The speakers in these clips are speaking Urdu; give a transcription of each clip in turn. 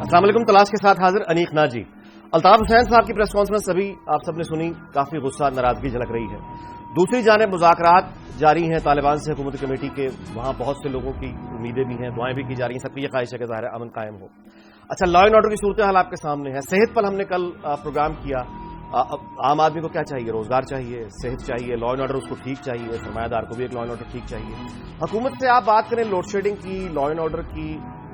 السلام علیکم. تلاش کے ساتھ حاضر انیق ناجی. الطاف حسین صاحب کی پریس کانفرنس ابھی آپ سب نے سنی, کافی غصہ ناراضگی جھلک رہی ہے. دوسری جانب مذاکرات جاری ہیں طالبان سے حکومت کمیٹی کے, وہاں بہت سے لوگوں کی امیدیں بھی ہیں, دعائیں بھی کی جا رہی ہیں, سب کی یہ خواہش ہے کہ ظاہر امن قائم ہو. اچھا, لا اینڈ آرڈر کی صورتحال آپ کے سامنے ہے. صحت پر ہم نے کل پروگرام کیا. عام آدمی کو کیا چاہیے؟ روزگار چاہیے, صحت چاہیے, لا اینڈ آرڈر اس کو ٹھیک چاہیے, سرمایہ دار کو بھی ایک لا اینڈ آرڈر ٹھیک چاہیے. حکومت سے آپ بات کریں لوڈ شیڈنگ کی, لا اینڈ آرڈر کی,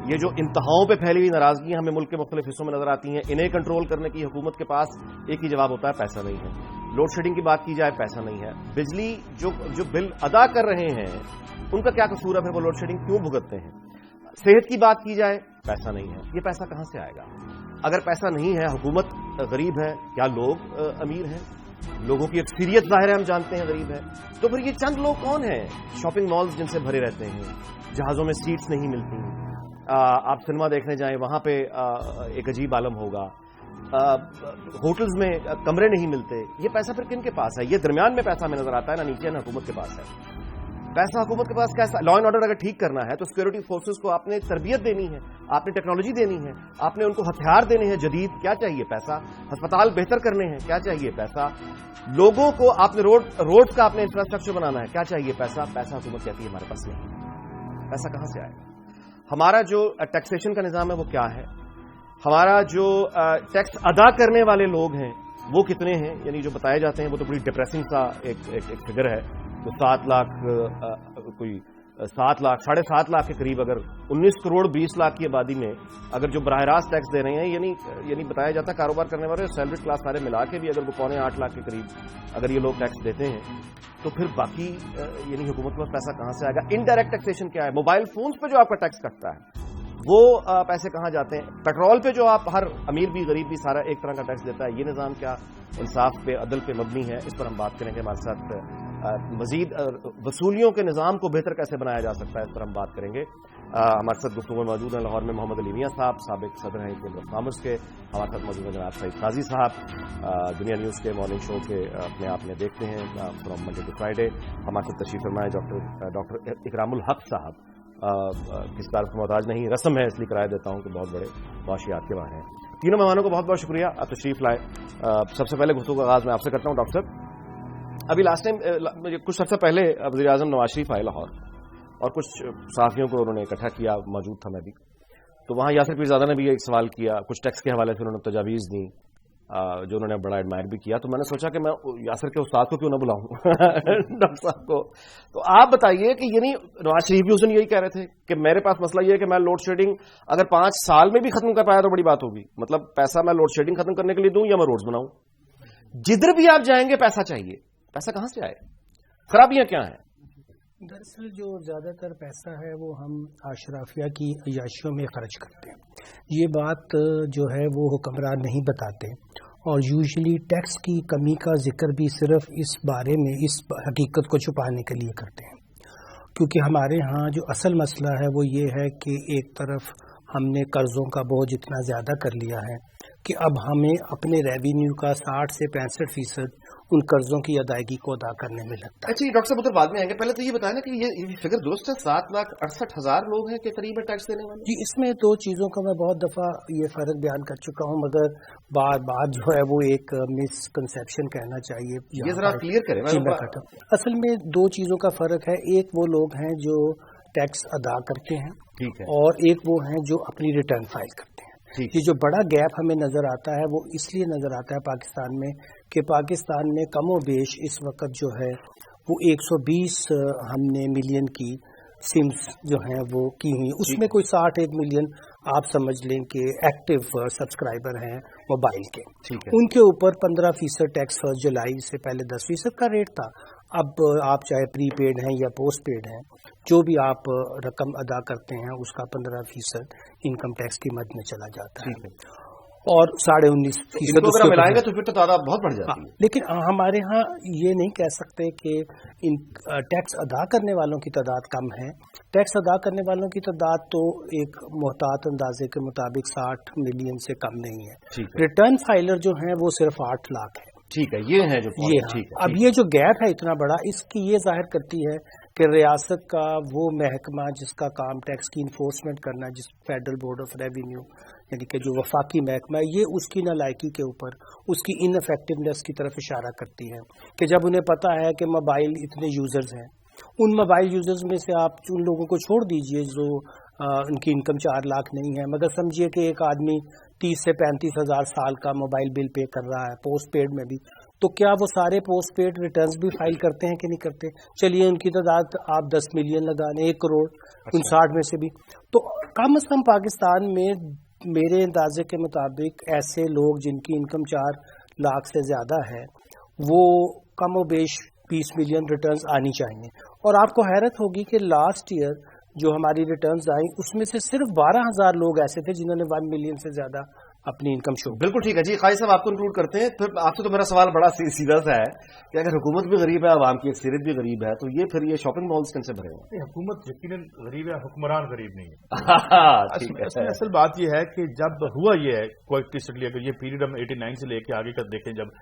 یہ جو انتہاؤں پہ پھیلی ہوئی ناراضگیاں ہمیں ملک کے مختلف حصوں میں نظر آتی ہیں, انہیں کنٹرول کرنے کی حکومت کے پاس ایک ہی جواب ہوتا ہے, پیسہ نہیں ہے. لوڈ شیڈنگ کی بات کی جائے, پیسہ نہیں ہے. بجلی جو بل ادا کر رہے ہیں ان کا کیا قصور ہے, پھر وہ لوڈ شیڈنگ کیوں بھگتتے ہیں؟ صحت کی بات کی جائے, پیسہ نہیں ہے. یہ پیسہ کہاں سے آئے گا؟ اگر پیسہ نہیں ہے, حکومت غریب ہے, کیا لوگ امیر ہیں؟ لوگوں کی اکثریت ظاہر ہے ہم جانتے ہیں غریب ہے, تو پھر یہ چند لوگ کون ہیں؟ شاپنگ مالز جن سے بھرے رہتے ہیں, جہازوں میں سیٹس نہیں ملتی, آپ سنیما دیکھنے جائیں وہاں پہ ایک عجیب عالم ہوگا, ہوٹلز میں کمرے نہیں ملتے. یہ پیسہ پھر کن کے پاس ہے؟ یہ درمیان میں پیسہ ہمیں نظر آتا ہے, نہ نیچے نہ حکومت کے پاس ہے. پیسہ حکومت کے پاس کیسا؟ لا اینڈ آرڈر اگر ٹھیک کرنا ہے تو سیکورٹی فورسز کو آپ نے تربیت دینی ہے, آپ نے ٹیکنالوجی دینی ہے, آپ نے ان کو ہتھیار دینے ہیں جدید. کیا چاہیے؟ پیسہ. ہسپتال بہتر کرنے ہیں, کیا چاہیے؟ پیسہ. لوگوں کو آپ نے روڈ کا آپ نے انفراسٹرکچر بنانا ہے, کیا چاہیے؟ پیسہ. پیسہ حکومت کہتی ہے ہمارے پاس نہیں. پیسہ کہاں سے آئے گا؟ ہمارا جو ٹیکسیشن کا نظام ہے وہ کیا ہے؟ ہمارا جو ٹیکس ادا کرنے والے لوگ ہیں وہ کتنے ہیں؟ یعنی جو بتائے جاتے ہیں وہ تو بڑی ڈپریسنگ سا ایک فگر ہے. تو 7 لاکھ, کوئی 7 لاکھ, 7.5 لاکھ کے قریب, اگر 19 کروڑ 20 لاکھ کی آبادی میں اگر جو براہ راست ٹیکس دے رہے ہیں, یعنی بتایا جاتا ہے کاروبار کرنے والے سیلری کلاس سارے ملا کے بھی اگر وہ 7.25 لاکھ کے قریب اگر یہ لوگ ٹیکس دیتے ہیں, تو پھر باقی یعنی حکومت میں پیسہ کہاں سے آئے گا؟ انڈائریکٹ ٹیکسیشن کیا ہے؟ موبائل فونز پہ جو آپ کا ٹیکس کٹتا ہے وہ پیسے کہاں جاتے ہیں؟ پیٹرول پہ جو آپ ہر امیر بھی غریب بھی سارا ایک طرح کا ٹیکس دیتا ہے, یہ نظام کیا انصاف پہ عدل پہ مبنی ہے؟ اس پر ہم بات کریں گے. ہمارے ساتھ مزید وصولیوں کے نظام کو بہتر کیسے بنایا جا سکتا ہے, اس پر ہم بات کریں گے. ہمارے ساتھ گفتگو میں موجود ہیں لاہور میں محمد علی میاں صاحب, سابق صدر ہیں چیمبر آف کامرس کے. ہمارے ساتھ موجود ہیں جناب سعید قاضی صاحب, دنیا نیوز کے مارننگ شو کے اپنے آپ میں دیکھتے ہیں فرام منڈے ٹو فرائیڈے. ہمارے ساتھ تشریف فرمائے ڈاکٹر اکرام الحق صاحب, کس طرح سے محتاج نہیں, رسم ہے اس لیے کرایہ دیتا ہوں کہ بہت بڑے معاشیات کے ماہر ہیں. تینوں مہمانوں کو بہت بہت شکریہ آپ تشریف لائے. سب سے پہلے گفتگو کا آغاز میں آپ سے کرتا ہوں. ڈاکٹر صاحب, ابھی لاسٹ ٹائم کچھ عرصہ پہلے وزیر اعظم نواز شریف آئے لاہور, اور کچھ صحافیوں کو انہوں نے اکٹھا کیا, موجود تھا میں بھی, تو وہاں یاسر پیرزادہ نے بھی ایک سوال کیا, کچھ ٹیکس کے حوالے سے انہوں نے تجاویز دی جو انہوں نے بڑا ایڈمائر بھی کیا. تو میں نے سوچا کہ میں یاسر کے استاد کو کیوں نہ بلاؤں ڈاکٹر صاحب کو. تو آپ بتائیے کہ یعنی نواز شریف بھی اس دن یہی کہہ رہے تھے کہ میرے پاس مسئلہ یہ ہے کہ میں لوڈ شیڈنگ اگر 5 سال میں بھی ختم کر پایا تو بڑی بات ہوگی. مطلب پیسہ میں لوڈ شیڈنگ ختم کرنے کے لیے دوں یا میں روڈز بناؤں؟ جدھر بھی آپ جائیں گے پیسہ چاہیے. پیسہ کہاں سے آئے؟ خرابیاں کیا ہیں؟ دراصل جو زیادہ تر پیسہ ہے وہ ہم اشرافیہ کی عیاشیوں میں خرچ کرتے ہیں. یہ بات جو ہے وہ حکمران نہیں بتاتے, اور یوزلی ٹیکس کی کمی کا ذکر بھی صرف اس بارے میں اس حقیقت کو چھپانے کے لیے کرتے ہیں, کیونکہ ہمارے ہاں جو اصل مسئلہ ہے وہ یہ ہے کہ ایک طرف ہم نے قرضوں کا بوجھ اتنا زیادہ کر لیا ہے کہ اب ہمیں اپنے ریونیو کا 60 سے 65% ان قرضوں کی ادائیگی کو ادا کرنے میں لگتا ہے. اچھا ڈاکٹر صاحب ادھر بعد میں آئیں گے, پہلے تو یہ بتائیں نا کہ یہ فگر درست ہے 7,68,000 لوگ ہیں کہ قریب ٹیکس دینے والے؟ جی, اس میں 2 چیزوں کا میں بہت دفعہ یہ فرق بیان کر چکا ہوں, مگر بات جو ہے وہ ایک مسکنسیپشن کہنا چاہیے, یہ ذرا کلیئر کریں. اصل میں 2 چیزوں کا فرق ہے. ایک وہ لوگ ہیں جو ٹیکس ادا کرتے ہیں, ٹھیک ہے, اور ایک وہ ہیں جو اپنی ریٹرن فائل کرتے ہیں. یہ جو بڑا گیپ ہمیں نظر آتا ہے وہ اس لیے نظر آتا ہے پاکستان میں کہ پاکستان میں کم و بیش اس وقت جو ہے وہ 120 ہم نے ملین کی سمز جو ہیں وہ کی ہوئی. اس میں کوئی 61 ملین آپ سمجھ لیں کہ ایکٹیو سبسکرائبر ہیں موبائل کے. ان کے اوپر 15% ٹیکس 1 جولائی سے پہلے 10% کا ریٹ تھا. اب آپ چاہے پری پیڈ ہیں یا پوسٹ پیڈ ہیں, جو بھی آپ رقم ادا کرتے ہیں اس کا 15% انکم ٹیکس کی مد میں چلا جاتا ہے, اور 19.5% اگر ملائیں گے تو پھر تو تعداد بہت بڑھ جاتی ہے. لیکن ہمارے ہاں یہ نہیں کہہ سکتے کہ ان ٹیکس ادا کرنے والوں کی تعداد کم ہے. ٹیکس ادا کرنے والوں کی تعداد تو ایک محتاط اندازے کے مطابق 60 ملین سے کم نہیں ہے. ریٹرن فائلر جو ہیں وہ صرف 8 لاکھ ہے. ٹھیک ہے, یہ ہے جو اب یہ جو گیپ ہے اتنا بڑا, اس کی یہ ظاہر کرتی ہے کہ ریاست کا وہ محکمہ جس کا کام ٹیکس کی انفورسمنٹ کرنا, جس فیڈرل بورڈ آف ریونیو یعنی کہ جو وفاقی محکمہ ہے، یہ اس کی نالائکی کے اوپر، اس کی ان افیکٹونیس کی طرف اشارہ کرتی ہے کہ جب انہیں پتا ہے کہ موبائل اتنے یوزرز ہیں، ان موبائل یوزرز میں سے آپ ان لوگوں کو چھوڑ دیجئے جو ان کی انکم 4 لاکھ نہیں ہے، مگر سمجھیے کہ ایک آدمی 30 سے 35 ہزار سال کا موبائل بل پے کر رہا ہے پوسٹ پیڈ میں بھی، تو کیا وہ سارے پوسٹ پیڈ ریٹرنز بھی فائل کرتے ہیں کہ نہیں کرتے؟ چلیے ان کی تعداد آپ 10 ملین لگا لیں، 1 کروڑ 59 میں سے بھی، تو کم از کم پاکستان میں میرے اندازے کے مطابق ایسے لوگ جن کی انکم 4 لاکھ سے زیادہ ہے وہ کم و بیش 20 ملین ریٹرنز آنی چاہیے. اور آپ کو حیرت ہوگی کہ لاسٹ ایئر جو ہماری ریٹرنز آئیں اس میں سے صرف 12,000 لوگ ایسے تھے جنہوں نے 1 ملین سے زیادہ اپنی انکم شو. بالکل ٹھیک ہے جی. قاضی صاحب آپ کو انکلوڈ کرتے ہیں. پھر آپ سے تو میرا سوال بڑا سیدھا سا ہے کہ اگر حکومت بھی غریب ہے، عوام کی اکثریت بھی غریب ہے، تو یہ پھر یہ شاپنگ مالز کن سے بھرے ہیں؟ حکومت یقیناً غریب ہے، حکمران غریب نہیں ہے. اصل بات یہ ہے کہ جب ہوا یہ ہے کوئی اگر یہ پیریڈ ہم 89 سے لے کے آگے کا دیکھیں، جب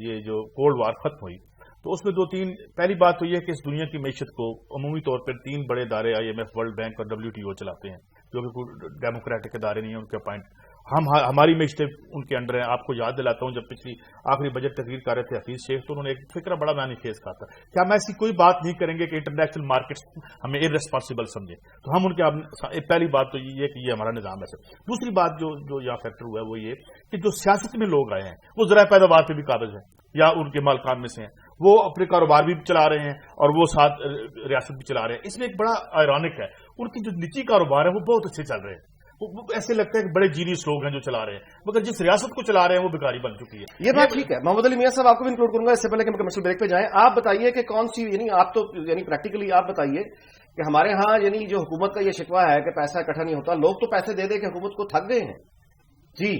یہ جو کولڈ وار ختم ہوئی تو اس میں 2-3 پہلی بات تو یہ کہ اس دنیا کی معیشت کو عمومی طور پر 3 بڑے ادارے IMF، ورلڈ بینک اور WTO چلاتے ہیں، جو کہ کوئی ڈیموکریٹک ادارے نہیں ہیں ان کے اپوائنٹ. ہماری معیشتیں ان کے انڈر ہیں. آپ کو یاد دلاتا ہوں جب پچھلی آخری بجٹ تقریر کر رہے تھے حفیظ شیخ، تو انہوں نے ایک فکر بڑا مینیفیسٹ کہا تھا کہ ہم ایسی کوئی بات نہیں کریں گے کہ انٹرنیشنل مارکیٹس ہمیں ارریسپانسبل سمجھیں. تو ہم ان کے پہلی بات تو یہ کہ یہ ہمارا نظام ہے. دوسری بات جو یہاں فیکٹر ہوا ہے وہ یہ کہ جو سیاست میں لوگ آئے ہیں وہ ذرائع پیداوار پہ بھی قابض ہیں یا ان کے مالکان میں سے ہیں، وہ اپنے کاروبار بھی چلا رہے ہیں اور وہ ساتھ ریاست بھی چلا رہے ہیں. اس میں ایک بڑا آئرونک ہے، ان کی جو نجی کاروبار ہے وہ بہت اچھے چل رہے ہیں. وہ ایسے لگتا ہے کہ بڑے جینیس لوگ ہیں جو چلا رہے ہیں، مگر جس ریاست کو چلا رہے ہیں وہ بیکاری بن چکی ہے. یہ بات ٹھیک ہے. محمد علی میاں صاحب آپ کو بھی انکلوڈ کروں گا اس سے پہلے کہ ہم کمرشل بریک پہ جائیں. آپ بتائیے کہ کون سی آپ تو پریکٹیکلی آپ بتائیے کہ ہمارے ہاں جو حکومت کا یہ شکوہ ہے کہ پیسہ اکٹھا نہیں ہوتا، لوگ تو پیسے دے دے کے حکومت کو تھک گئے ہیں. جی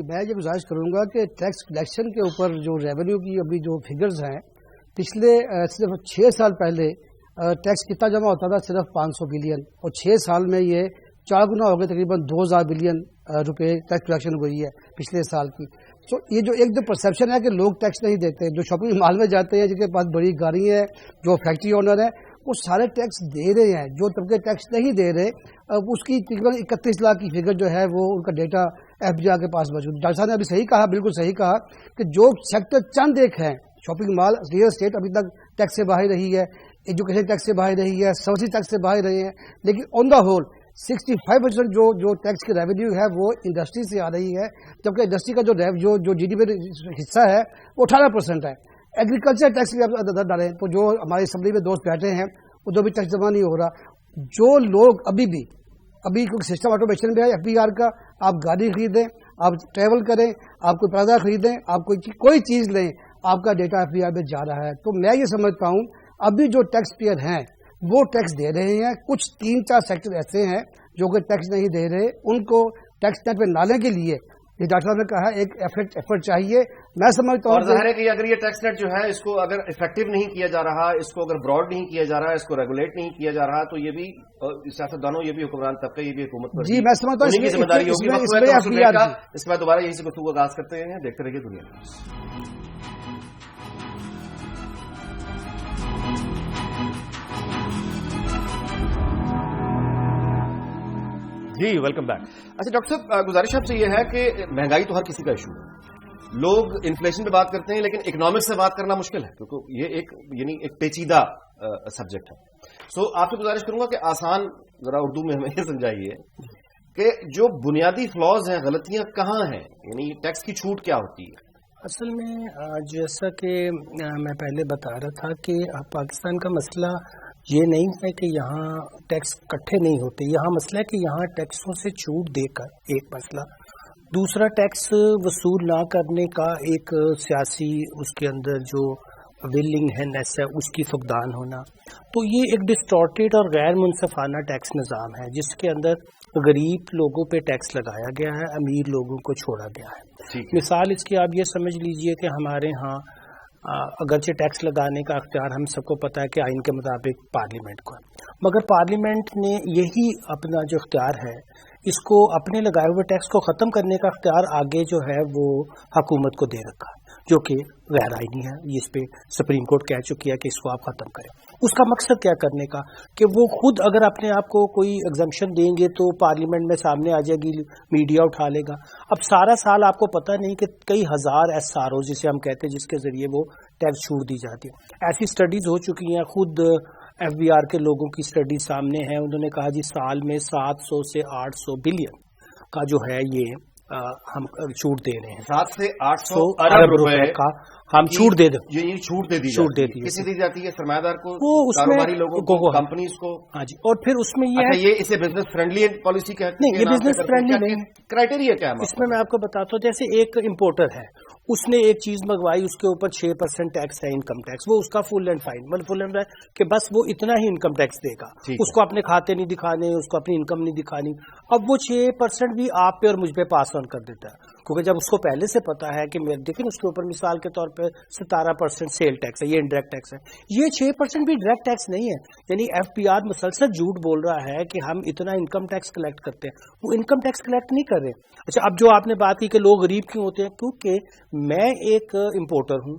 میں یہ گزارش کروں گا کہ ٹیکس کلیکشن کے اوپر جو ریونیو کی ابھی جو فگرز ہیں، پچھلے صرف 6 سال پہلے ٹیکس کتنا جمع ہوتا تھا؟ صرف 500 بلین، اور 6 سال میں یہ 4 گنا ہو گئے، تقریباً 2000 بلین روپے ٹیکس کلیکشن ہوئی ہے پچھلے سال کی. تو یہ جو ایک پرسیپشن ہے کہ لوگ ٹیکس نہیں دیتے، جو شاپنگ مال میں جاتے ہیں، جن کے پاس بڑی گاڑی ہے، جو فیکٹری آنر ہے، وہ سارے ٹیکس دے رہے ہیں. جو طبقے ٹیکس نہیں دے رہے اس کی تقریباً 31 لاکھ کی فگر جو ہے وہ ان کا ڈیٹا FBR کے پاس موجود. ڈاکٹر صاحب نے ابھی صحیح کہا، بالکل صحیح کہا کہ جو سیکٹر چند ایک ہیں، شاپنگ مال، ریئل اسٹیٹ ابھی تک ٹیکس سے باہر رہی ہے، ایجوکیشن ٹیکس سے باہر رہی ہے، سروسز ٹیکس سے باہر رہے ہیں، لیکن آن دا ہول 65% جو ٹیکس کی ریونیو ہے وہ انڈسٹری سے آ رہی ہے، جبکہ انڈسٹری کا جو GDP حصہ ہے وہ 18% ہے. ایگریکلچر ٹیکس بھی آپ ڈالیں تو جو ہمارے اسمبلی میں دوست بیٹھے ہیں وہ جو بھی ٹیکس جمع نہیں ہو رہا. جو لوگ ابھی کوئی سسٹم آٹومیشن بھی ہے FBR کا، آپ گاڑی خریدیں، آپ ٹریول کریں، آپ کوئی پردہ خریدیں، آپ کوئی چیز لیں، آپ کا ڈیٹا FBR میں جا رہا ہے. تو میں یہ سمجھتا ہوں ابھی جو ٹیکس پیئر ہیں وہ ٹیکس دے رہے ہیں. کچھ 3-4 سیکٹر ایسے ہیں جو کہ ٹیکس نہیں دے رہے، ان کو ٹیکس نیٹ پہ لانے کے لیے یہ ڈاکٹر صاحب نے کہا ایک ایفرٹ چاہیے. میں سمجھتا ہوں اور ظاہر ہے کہ اگر یہ ٹیکس نیٹ جو ہے اس کو اگر افیکٹو نہیں کیا جا رہا، اس کو اگر براڈ نہیں کیا جا رہا، اس کو ریگولیٹ نہیں کیا جا رہا، تو یہ بھی سیاستدانوں، یہ بھی حکمران طبقے، یہ بھی حکومت پر میں سمجھتا ہوں کی ذمہ داری ہوگی. اس کے بعد دوبارہ یہی سے گفتگو کا آغاز کرتے ہیں. دیکھتے رہیے دنیا میں. جی ویلکم بیک. اچھا ڈاکٹر صاحب، گزارش آپ سے یہ ہے کہ مہنگائی تو ہر کسی کا ایشو ہے. لوگ انفلیشن پہ بات کرتے ہیں لیکن اکنامکس سے بات کرنا مشکل ہے کیونکہ یہ ایک پیچیدہ سبجیکٹ ہے. سو آپ سے گزارش کروں گا کہ آسان ذرا اردو میں ہمیں یہ سمجھائیے کہ جو بنیادی فلاز ہیں، غلطیاں کہاں ہیں، یعنی ٹیکس کی چھوٹ کیا ہوتی ہے؟ اصل میں جیسا کہ میں پہلے بتا رہا تھا کہ پاکستان کا مسئلہ یہ نہیں ہے کہ یہاں ٹیکس اکٹھے نہیں ہوتے. یہاں مسئلہ ہے کہ یہاں ٹیکسوں سے چھوٹ دے کر ایک مسئلہ، دوسرا ٹیکس وصول نہ کرنے کا ایک سیاسی اس کے اندر جو ولنگنیس ہے اس کی فقدان ہونا. تو یہ ایک ڈسٹارٹیڈ اور غیر منصفانہ ٹیکس نظام ہے جس کے اندر غریب لوگوں پہ ٹیکس لگایا گیا ہے، امیر لوگوں کو چھوڑا گیا ہے. مثال اس کی آپ یہ سمجھ لیجئے کہ ہمارے ہاں اگرچہ ٹیکس لگانے کا اختیار ہم سب کو پتہ ہے کہ آئین کے مطابق پارلیمنٹ کو ہے، مگر پارلیمنٹ نے یہی اپنا جو اختیار ہے اس کو اپنے لگائے ہوئے ٹیکس کو ختم کرنے کا اختیار آگے جو ہے وہ حکومت کو دے رکھا. جو کہ غیر آئینی ہے. اس پہ سپریم کورٹ کہہ چکی ہے کہ اس کو آپ ختم کریں. اس کا مقصد کیا کرنے کا کہ وہ خود اگر اپنے آپ کو کوئی ایگزمپشن دیں گے تو پارلیمنٹ میں سامنے آ جائے گی, میڈیا اٹھا لے گا. اب سارا سال آپ کو پتہ نہیں کہ کئی ہزار ایس آر او جسے ہم کہتے ہیں جس کے ذریعے وہ ٹیکس چھوٹ دی جاتی ہے. ایسی اسٹڈیز ہو چکی ہیں, خود ایف بی آر کے لوگوں کی اسٹڈی سامنے ہے. انہوں نے کہا جی سال میں 700 سے 800 بلین کا جو ہے یہ ہم چھوٹ دے رہے ہیں. 7 سے 800 ارب روپے کا ہم چھوٹ دے دیں. یہ چھوٹ دے دی کسی دی جاتی ہے سرمایہ دار کو, کاروباری لوگوں کو, کمپنیز کو. ہاں جی. اور پھر اس میں یہ یہ اسے بزنس فرینڈلی پالیسی کہتے ہیں. نہیں, یہ بزنس فرینڈلی نہیں. کرائٹیریا کیا ہے اس میں آپ کو بتاتا ہوں. جیسے ایک امپورٹر ہے, اس نے ایک چیز منگوائی, اس کے اوپر 6% ٹیکس ہے, انکم ٹیکس. وہ اس کا فل اینڈ فائن, مطلب فل اینڈ کہ بس وہ اتنا ہی انکم ٹیکس دے گا. اس کو اپنے کھاتے نہیں دکھانے, اس کو اپنی انکم نہیں دکھانی. اب وہ 6% بھی آپ پہ اور مجھ پہ پاس آن کر دیتا ہے, کیونکہ جب اس کو پہلے سے پتا ہے کہ دیکھیں اس کے اوپر مثال کے طور پہ 17% سیل ٹیکس ہے, یہ انڈائریکٹ ٹیکس ہے. یہ 6% بھی ڈائریکٹ ٹیکس نہیں ہے. یعنی ایف پی آر مسلسل جھوٹ بول رہا ہے کہ ہم اتنا انکم ٹیکس کلیکٹ کرتے ہیں. وہ انکم ٹیکس کلیکٹ نہیں کر رہے. اچھا, اب جو آپ نے بات کی کہ لوگ غریب کیوں ہوتے ہیں, کیونکہ میں ایک امپورٹر ہوں,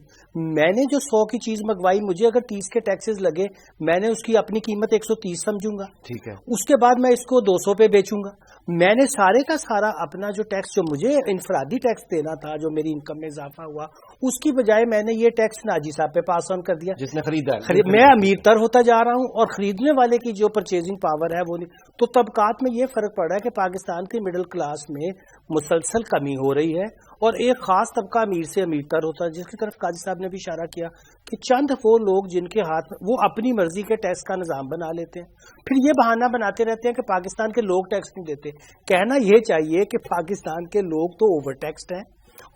میں نے جو 100 کی چیز منگوائی, مجھے اگر 30 کے ٹیکسز لگے, میں نے اس کی اپنی قیمت 130 سمجھوں گا. ٹھیک ہے. اس کے بعد میں اس کو 200 پہ بیچوں گا. میں نے سارے کا سارا اپنا جو ٹیکس, جو مجھے انفرادی ٹیکس دینا تھا, جو میری انکم میں اضافہ ہوا, اس کی بجائے میں نے یہ ٹیکس ناجی صاحب پہ پاس آن کر دیا جس نے خریدا. میں امیر تر ہوتا جا رہا ہوں اور خریدنے والے کی جو پرچیزنگ پاور ہے وہ نہیں. تو طبقات میں یہ فرق پڑ رہا ہے کہ پاکستان کے مڈل کلاس میں مسلسل کمی ہو رہی ہے, اور ایک خاص طبقہ امیر سے امیر تر ہوتا ہے, جس کی طرف قاضی صاحب نے بھی اشارہ کیا کہ چند وہ لوگ جن کے ہاتھ میں وہ اپنی مرضی کے ٹیکس کا نظام بنا لیتے ہیں, پھر یہ بہانہ بناتے رہتے ہیں کہ پاکستان کے لوگ ٹیکس نہیں دیتے. کہنا یہ چاہیے کہ پاکستان کے لوگ تو اوور ٹیکسڈ ہیں,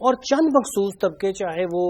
اور چند مخصوص طبقے, چاہے وہ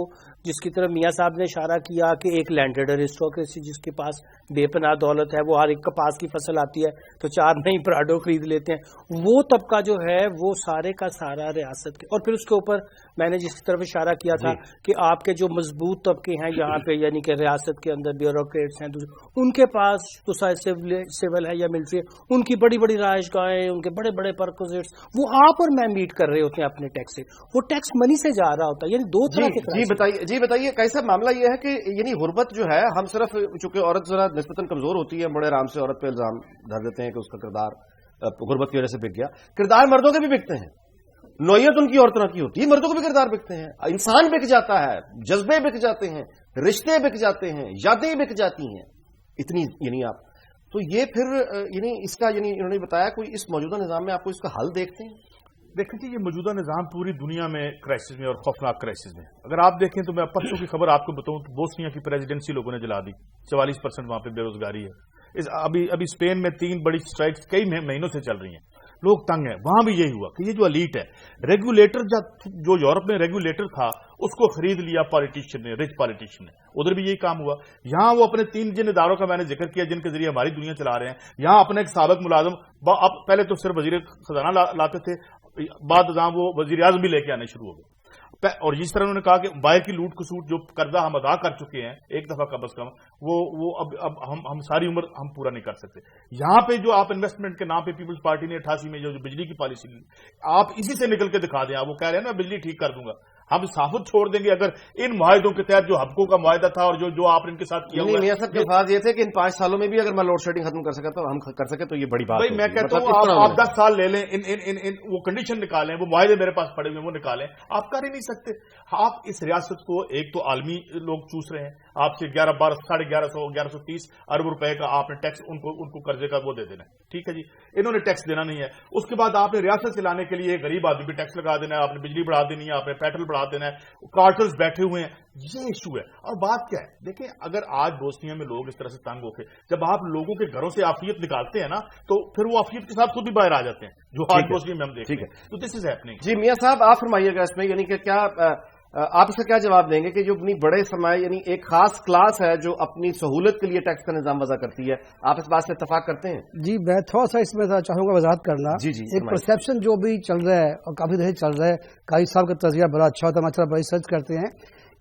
جس کی طرف میاں صاحب نے اشارہ کیا کہ ایک لینڈڈ ایرسٹوکریسی جس کے پاس بے پناہ دولت ہے, وہ ہر ایک کپاس کی فصل آتی ہے تو 4 نئی پراڈو خرید لیتے ہیں, وہ طبقہ جو ہے وہ سارے کا سارا ریاست کے. اور پھر اس کے اوپر میں نے جس کی طرف اشارہ کیا تھا کہ آپ کے جو مضبوط طبقے ہیں یہاں پہ, یعنی کہ ریاست کے اندر بیوروکریٹس ہیں, ان کے پاس تو سول ہے یا ملٹری ہے, ان کی بڑی بڑی رہائش گاہیں, ان کے بڑے بڑے پرکوزٹس, وہ آپ اور میں میٹ کر رہے ہوتے ہیں اپنے ٹیکس سے. وہ ٹیکس منی سے جا رہا ہوتا ہے. یعنی دو طرح کے. جی بتائیے کیسا معاملہ یہ ہے کہ یعنی غربت جو ہے, ہم صرف چونکہ عورت ذرا نسبتاً کمزور ہوتی ہے, بڑے آرام سے عورت پہ الزام دھر دیتے ہیں کہ اس کا کردار غربت کی وجہ سے بک گیا. کردار مردوں کے بھی بکتے ہیں, نوعیت ان کی اور طرح کی ہوتی ہے, مردوں کو بھی کردار بکتے ہیں, انسان بک جاتا ہے, جذبے بک جاتے ہیں, رشتے بک جاتے ہیں, یادیں بک جاتی ہیں اتنی. یعنی آپ تو یہ پھر یعنی اس کا یعنی انہوں نے بتایا کوئی اس موجودہ نظام میں آپ کو اس کا حل دیکھتے ہیں؟ دیکھیں جی, یہ موجودہ نظام پوری دنیا میں کرائسس میں اور خوفناک کرائسس میں. اگر آپ دیکھیں تو میں پرسوں کی خبر آپ کو بتاؤں تو بوسنیا کی پریزیڈنسی لوگوں نے جلا دی, 44% وہاں پہ بے روزگاری ہے. ابھی اسپین میں 3 بڑی اسٹرائکس کئی مہینوں سے چل رہی ہیں, لوگ تنگ ہیں. وہاں بھی یہی ہوا کہ یہ جو الیٹ ہے, ریگولیٹر جو یورپ میں ریگولیٹر تھا اس کو خرید لیا پالیٹیشین نے, رچ پالیٹیشین نے. ادھر بھی یہی کام ہوا. یہاں وہ اپنے 3 جن اداروں کا میں نے ذکر کیا جن کے ذریعے ہماری دنیا چلا رہے ہیں, یہاں اپنے ایک سابق ملازم, اب پہلے تو صرف وزیر خزانہ لاتے تھے, بعد ازاں وہ وزیر اعظم بھی لے کے آنے شروع ہو گئے. اور جس طرح انہوں نے کہا کہ باہر کی لوٹ کسوٹ جو قرضہ ہم ادا کر چکے ہیں ایک دفعہ کم از کم, وہ اب ہم ساری عمر ہم پورا نہیں کر سکتے. یہاں پہ جو آپ انویسٹمنٹ کے نام پہ پیپلز پارٹی نے 88 میں جو بجلی کی پالیسی لی, آپ اسی سے نکل کے دکھا دیں. آپ وہ کہہ رہے ہیں نا بجلی ٹھیک کر دوں گا, ہم ثابت چھوڑ دیں گے اگر ان معاہدوں کے تحت جو حبکوں کا معاہدہ تھا اور جو آپ نے ان کے ساتھ کیا. میاں صاحب کے الفاظ یہ تھے کہ ان 5 سالوں میں بھی اگر میں لوڈ شیڈنگ ختم کر سکتا تو ہم کر سکے تو یہ بڑی بات ہے. میں کہتا ہوں آپ 10 سال لے لیں, وہ کنڈیشن نکالیں, وہ معاہدے میرے پاس پڑے ہوئے وہ نکالیں, آپ کر ہی نہیں سکتے. آپ اس ریاست کو ایک تو عالمی لوگ چوس رہے ہیں, آپ سے 11,500 ارب روپے کا آپ نے ٹیکس ان کو قرضے کا وہ دے دینا ہے. ٹھیک ہے جی, انہوں نے ٹیکس دینا نہیں ہے. اس کے بعد آپ نے ریاست چلانے کے لیے غریب آدمی بھی ٹیکس لگا دینا ہے, آپ نے بجلی بڑھا دینی ہے, آپ نے پیٹرول بڑھا دینا ہے, کارٹلز بیٹھے ہوئے ہیں. یہ ایشو ہے. اور بات کیا ہے, دیکھیں اگر آج بوسنیا میں لوگ اس طرح سے تنگ ہو کے, جب آپ لوگوں کے گھروں سے عافیت نکالتے ہیں نا تو پھر وہ عافیت کے ساتھ خود بھی باہر آ جاتے ہیں, جو آج بوسنیا میں ہم دیکھتے ہیں. تو دس از ہیپننگ. جی میاں صاحب آپ فرمائیے گا اس میں, یعنی کہ کیا آپ اس کا کیا جواب دیں گے کہ جو اپنی بڑے سرمایہ یعنی ایک خاص کلاس ہے جو اپنی سہولت کے لیے ٹیکس کا نظام وضع کرتی ہے, آپ اس بات سے اتفاق کرتے ہیں؟ جی میں تھوڑا سا اس میں چاہوں گا وضاحت کرنا. ایک پرسیپشن جو بھی چل رہا ہے اور کافی دیر چل رہا ہے, قاضی صاحب کا تجزیہ بڑا اچھا ہوتا ہے, ماشاءاللہ بڑی سرچ کرتے ہیں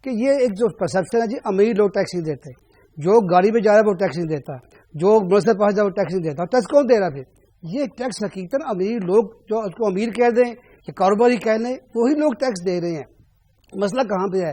کہ یہ ایک جو پرسیپشن ہے جی امیر لوگ ٹیکس نہیں دیتے, جو گاڑی میں جا رہا ہے وہ ٹیکس نہیں دیتا, جو منسل پاس جائے وہ ٹیکس نہیں دیتا. ٹیکس کون دے رہا پھر؟ یہ ٹیکس حقیقت امیر لوگ جو اس کو امیر کہہ دیں یا کاروباری کہہ لیں وہی لوگ ٹیکس دے رہے ہیں. مسئلہ کہاں پہ ہے؟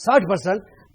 60%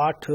8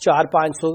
400-500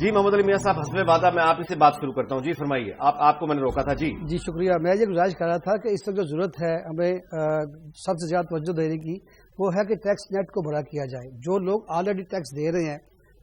جی محمد علی میاں صاحب حسب وعدہ میں آپ ہی سے بات شروع کرتا ہوں. جی فرمائیے. آپ کو میں نے روکا تھا. جی شکریہ. میں یہ گزارش کر رہا تھا کہ اس وقت جو ضرورت ہے ہمیں سب سے زیادہ توجہ دینے کی وہ ہے کہ ٹیکس نیٹ کو بڑا کیا جائے. جو لوگ آلریڈی ٹیکس دے رہے ہیں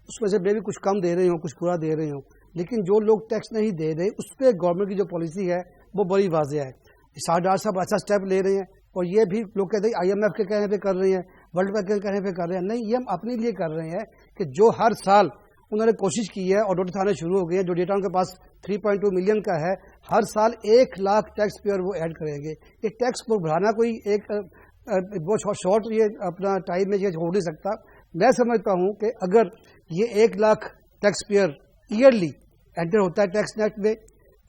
اس میں سے میں بھی کچھ کم دے رہے ہوں, کچھ پورا دے رہے ہوں, لیکن جو لوگ ٹیکس نہیں دے رہے اس پہ گورنمنٹ کی جو پالیسی ہے وہ بڑی واضح ہے. ڈاکٹر صاحب اچھا اسٹیپ لے رہے ہیں اور یہ بھی لوگ کہتے ہیں IMF کے کہنے پہ کر رہے ہیں, ورلڈ بینک کے کہنے پہ کر رہے ہیں. نہیں, یہ ہم اپنے لیے کر رہے ہیں کہ جو ہر سال انہوں نے کوشش کی ہے اور ڈوٹے آنے شروع ہو گئے ہیں. جو ڈیٹا ان کے پاس 3.2 ملین کا ہے, ہر سال 1 لاکھ ٹیکس پیئر وہ ایڈ کریں گے. یہ ٹیکس کو بڑھانا کوئی ایک بہت شارٹ یہ اپنا ٹائم میں یہ ہو نہیں سکتا. میں سمجھتا ہوں کہ اگر یہ 1 lakh tax payer yearly enter ہوتا ہے ٹیکس نیٹ میں,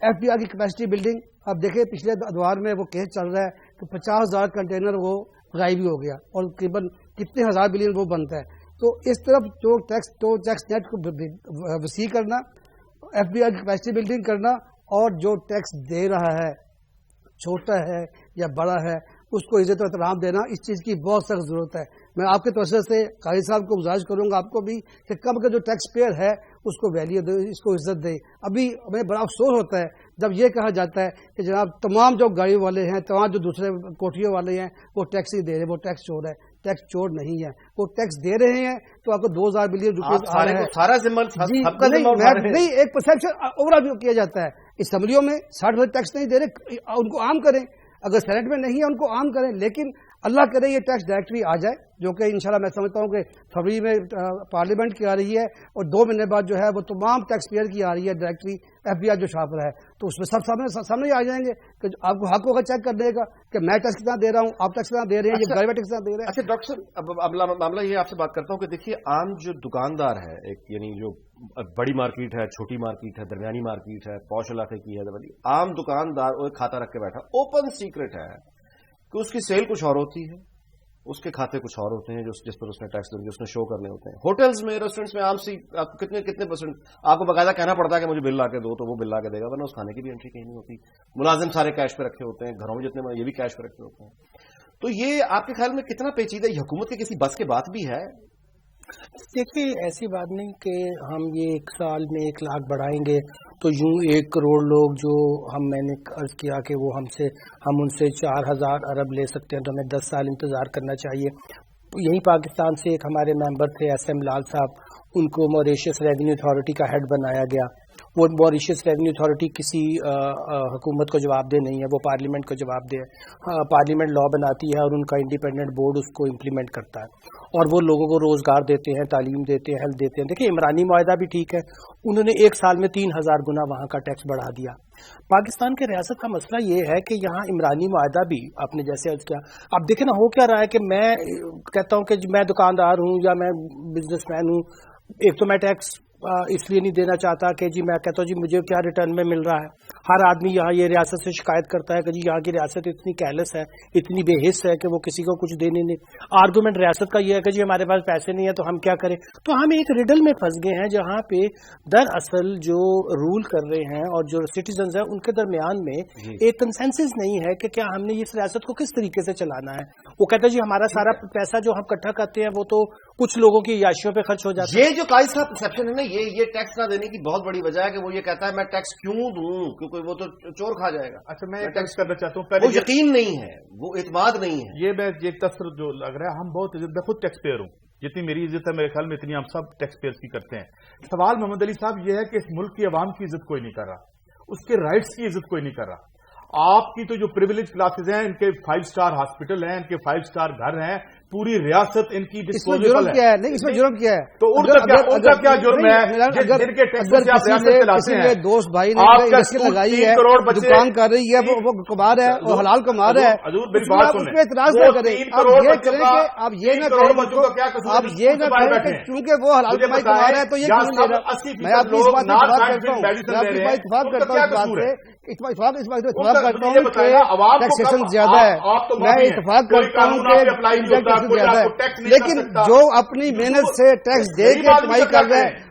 FBI کی کیپیسٹی بلڈنگ, اب دیکھیں پچھلے ادوار میں وہ کیس چل رہا ہے کہ 50,000 کنٹینر وہ غائب ہی ہو گیا اور تقریباً کتنے ہزار بلین وہ بنتا ہے. تو اس طرف جو ٹیکس نیٹ کو وسیع کرنا, FBI کی کیپیسٹی بلڈنگ کرنا, اور جو ٹیکس دے رہا ہے چھوٹا ہے یا بڑا ہے اس کو عزت و احترام دینا, اس چیز کی بہت سخت ضرورت ہے. میں آپ کے توسط سے قاضی صاحب کو گزارش کروں گا, آپ کو بھی, کہ کم کا جو ٹیکس پیئر ہے اس کو ویلیو دے, اس کو عزت دے. ابھی ہمیں بڑا افسوس ہوتا ہے جب یہ کہا جاتا ہے کہ جناب تمام جو گاڑی والے ہیں, تمام جو دوسرے کوٹھیوں والے ہیں وہ ٹیکس نہیں دے رہے, وہ ٹیکس چور ہے. ٹیکس چور نہیں ہے, وہ ٹیکس دے رہے ہیں. تو آپ کو 2,000 بلین روپیز آ رہے ہیں. نہیں, ایک پرسپشن اوور بھی کیا جاتا ہے. اسمبلیوں میں 60% ٹیکس نہیں دے رہے, ان کو عام کریں. اگر سینٹ میں نہیں ہے ان کو عام کریں, لیکن اللہ کرے یہ ٹیکس ڈائریکٹری آ جائے, جو کہ انشاءاللہ میں سمجھتا ہوں کہ فروری میں پارلیمنٹ کی آ رہی ہے, اور 2 مہینے بعد جو ہے وہ تمام ٹیکس پیئر کی آ رہی ہے ڈائریکٹری FBI جو شاپر ہے. تو اس میں سب سامنے آ جائیں گے کہ آپ کو حق ہوگا چیک کرنے کا کہ میں ٹیکس کتنا دے رہا ہوں, آپ ٹیکس کتنا دے رہے ہیں, یہ گورنمنٹ ٹیکس کتنا دے رہے ہیں. اچھا ڈاکٹر صاحب, اب معاملہ یہ آپ سے بات کرتا ہوں کہ دیکھیے عام جو دکاندار ہے, ایک یعنی جو بڑی مارکیٹ ہے, چھوٹی مارکیٹ ہے, درمیانی مارکیٹ ہے, پوش علاقے کی ہے, عام دکاندار وہ ایک کھاتا رکھ کے بیٹھا, اوپن سیکرٹ ہے کہ اس کی سیل کچھ اور ہوتی ہے, اس کے کھاتے کچھ اور ہوتے ہیں جس پر اس نے ٹیکس اس نے شو کرنے ہوتے ہیں. ہوٹلز میں, ریسٹورینٹس میں عام سی آپ کو کتنے پرسنٹ آپ کو باقاعدہ کہنا پڑتا ہے کہ مجھے بل لا کے دو, تو وہ بل لا کے دے گا, ورنہ اس کھانے کی بھی انٹری کہیں نہیں ہوتی. ملازم سارے کیش پہ رکھے ہوتے ہیں, گھروں میں جتنے یہ بھی کیش پہ رکھے ہوتے ہیں. تو یہ آپ کے خیال میں کتنا پیچیدہ, یہ حکومت کے کسی بس کے بات بھی ہے؟ دیکھیے, ایسی بات نہیں کہ ہم یہ 1 سال میں 1 لاکھ بڑھائیں گے تو یوں 1 کروڑ لوگ جو میں نے عرض کیا کہ وہ ہم ان سے 4,000 ارب لے سکتے ہیں, تو ہمیں 10 سال انتظار کرنا چاہیے. یہی پاکستان سے ایک ہمارے ممبر تھے SM لال صاحب, ان کو موریشیس ریونیو اتھارٹی کا ہیڈ بنایا گیا. وہ موریشیس ریونیو اتھارٹی کسی حکومت کو جواب دہ نہیں ہے, وہ پارلیمنٹ کو جواب دہ ہے. پارلیمنٹ لا بناتی ہے اور ان کا انڈیپینڈنٹ بورڈ اس کو امپلیمنٹ کرتا ہے, اور وہ لوگوں کو روزگار دیتے ہیں, تعلیم دیتے ہیں, ہیلتھ دیتے ہیں. دیکھیں, عمرانی معاہدہ بھی ٹھیک ہے, انہوں نے 1 سال میں 3,000 گنا وہاں کا ٹیکس بڑھا دیا. پاکستان کے ریاست کا مسئلہ یہ ہے کہ یہاں عمرانی معاہدہ بھی آپ نے جیسے عرض کیا, اب دیکھیں نا ہو کیا رہا ہے کہ میں کہتا ہوں کہ میں دکاندار ہوں یا میں بزنس مین ہوں, ایک تو میں ٹیکس اس لیے نہیں دینا چاہتا کہ جی میں کہتا ہوں جی مجھے کیا ریٹرن میں مل رہا ہے. ہر آدمی یہاں یہ ریاست سے شکایت کرتا ہے کہ جی یہاں کی ریاست اتنی کیئرلیس ہے, اتنی بے حس ہے کہ وہ کسی کو کچھ دینے نہیں. آرگومنٹ ریاست کا یہ ہے کہ جی ہمارے پاس پیسے نہیں ہیں تو ہم کیا کریں. تو ہم ایک ریڈل میں پھنس گئے ہیں جہاں پہ دراصل جو رول کر رہے ہیں اور جو سٹیزنز ہیں ان کے درمیان میں ایک کنسنسس نہیں ہے کہ کیا ہم نے اس ریاست کو کس طریقے سے چلانا ہے. وہ کہتا ہے جی ہمارا سارا پیسہ جو ہم اکٹھا کرتے ہیں وہ تو کچھ لوگوں کی عیاشیوں پہ خرچ ہو جاتا ہے. یہ جو قاضی صاحب پرسپشن ہے نا, یہ ٹیکس نہ دینے کی بہت بڑی وجہ ہے کہ وہ یہ کہتا ہے میں ٹیکس کیوں دوں, کیونکہ وہ تو چور کھا جائے گا. اچھا, میں ٹیکس کرنا چاہتا ہوں, وہ یقین نہیں ہے, وہ اعتماد نہیں ہے. یہ میں ایک تصور جو لگ رہا ہے, ہم بہت میں خود ٹیکس پیئر ہوں, جتنی میری عزت ہے میرے خیال میں اتنی ہم سب ٹیکس پیئرز کی کرتے ہیں. سوال محمد علی صاحب یہ ہے کہ اس ملک کی عوام کی عزت کوئی نہیں کر رہا, اس کے رائٹس کی عزت کوئی نہیں کر رہا. آپ کی تو جو پریویلیج کلاسز ہیں, ان کے 5 سٹار ہاسپٹل ہیں, ان کے 5 سٹار گھر ہیں, پوری ریاست ان کی ڈسپوزیبل ہے. نہیں, اس میں جرم کیا ہے؟ تو ان کا کیا جرم ہے جن کے ٹیکس سے آپ ریاست چلاتے ہیں؟ دوست بھائی نے لگائی ہے, دکان کر رہی ہے, وہ کما رہا ہے اور حلال کما رہا ہے, اس پہ اعتراض نہ کریں. آپ یہ کریں کہ آپ یہ نہ کہیں کہ چونکہ وہ حلال کمائی کما رہا ہے تو یہ کیوں لے رہا. میں آپ کی اس بات میں اتفاق کرتا ہوں, اتفاق کرتا ہوں کہ ٹیکسیشن زیادہ ہے. میں اتفاق کرتا ہوں کہ زیادہ ہے, لیکن جو اپنی محنت سے ٹیکس دے کے کمائی کر رہے ہیں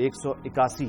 181